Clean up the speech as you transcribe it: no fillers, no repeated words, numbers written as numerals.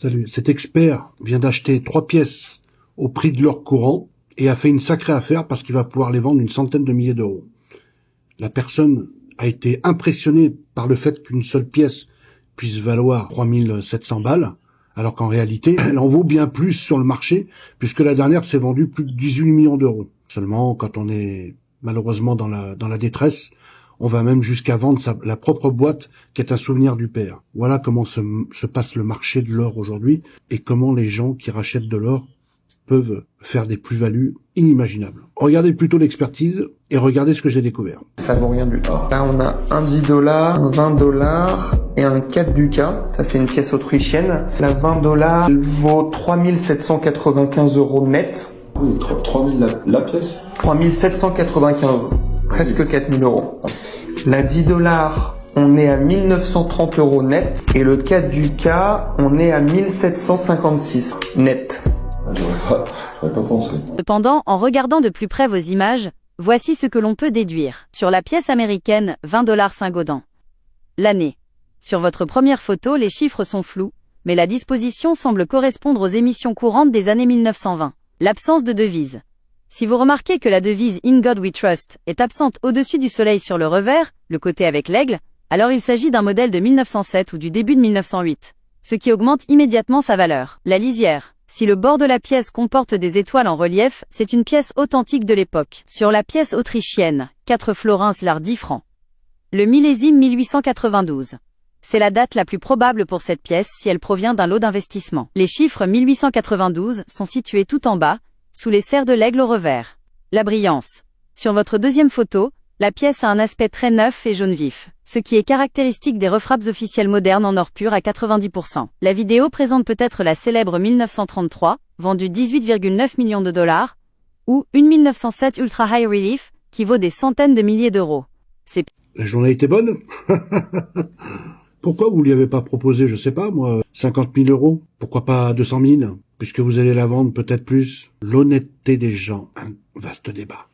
Salut. Cet expert vient d'acheter 3 pièces au prix de l'or courant et a fait une sacrée affaire parce qu'il va pouvoir les vendre une centaine de milliers d'euros. La personne a été impressionnée par le fait qu'une seule pièce puisse valoir 3700 balles, alors qu'en réalité, elle en vaut bien plus sur le marché, puisque la dernière s'est vendue plus de 18 millions d'euros. Seulement, quand on est malheureusement dans la détresse, on va même jusqu'à vendre la propre boîte qui est un souvenir du père. Voilà comment se passe le marché de l'or aujourd'hui et comment les gens qui rachètent de l'or peuvent faire des plus-values inimaginables. Regardez plutôt l'expertise et regardez ce que j'ai découvert. Ça vaut rien du tout. Là, on a un 10 $, un 20 $ et un 4 ducats. Ça, c'est une pièce autrichienne. La 20 $, elle vaut 3795 € net. Oui, 3000 la pièce. 3795, presque 4000 €. La 10 $, on est à 1930 € net. Et le 4 ducats, on est à 1756 net. J'aurais pas pensé. Cependant, en regardant de plus près vos images, voici ce que l'on peut déduire. Sur la pièce américaine, 20 $ Saint-Gaudens. L'année. Sur votre première photo, les chiffres sont flous, mais la disposition semble correspondre aux émissions courantes des années 1920. L'absence de devise. Si vous remarquez que la devise In God We Trust est absente au-dessus du soleil sur le revers, le côté avec l'aigle, alors il s'agit d'un modèle de 1907 ou du début de 1908, ce qui augmente immédiatement sa valeur. La lisière. Si le bord de la pièce comporte des étoiles en relief, c'est une pièce authentique de l'époque. Sur la pièce autrichienne, 4 florins l'art 10 francs. Le millésime 1892. C'est la date la plus probable pour cette pièce si elle provient d'un lot d'investissement. Les chiffres 1892 sont situés tout en bas, sous les serres de l'aigle au revers. La brillance. Sur votre deuxième photo, la pièce a un aspect très neuf et jaune vif, ce qui est caractéristique des refrappes officielles modernes en or pur à 90%. La vidéo présente peut-être la célèbre 1933, vendue 18,9 millions de $, ou une 1907 Ultra High Relief, qui vaut des centaines de milliers d'euros. La journée était bonne. Pourquoi vous lui avez pas proposé, je sais pas moi, 50 000 €? Pourquoi pas 200 000? Puisque vous allez la vendre peut-être plus. L'honnêteté des gens, un vaste débat.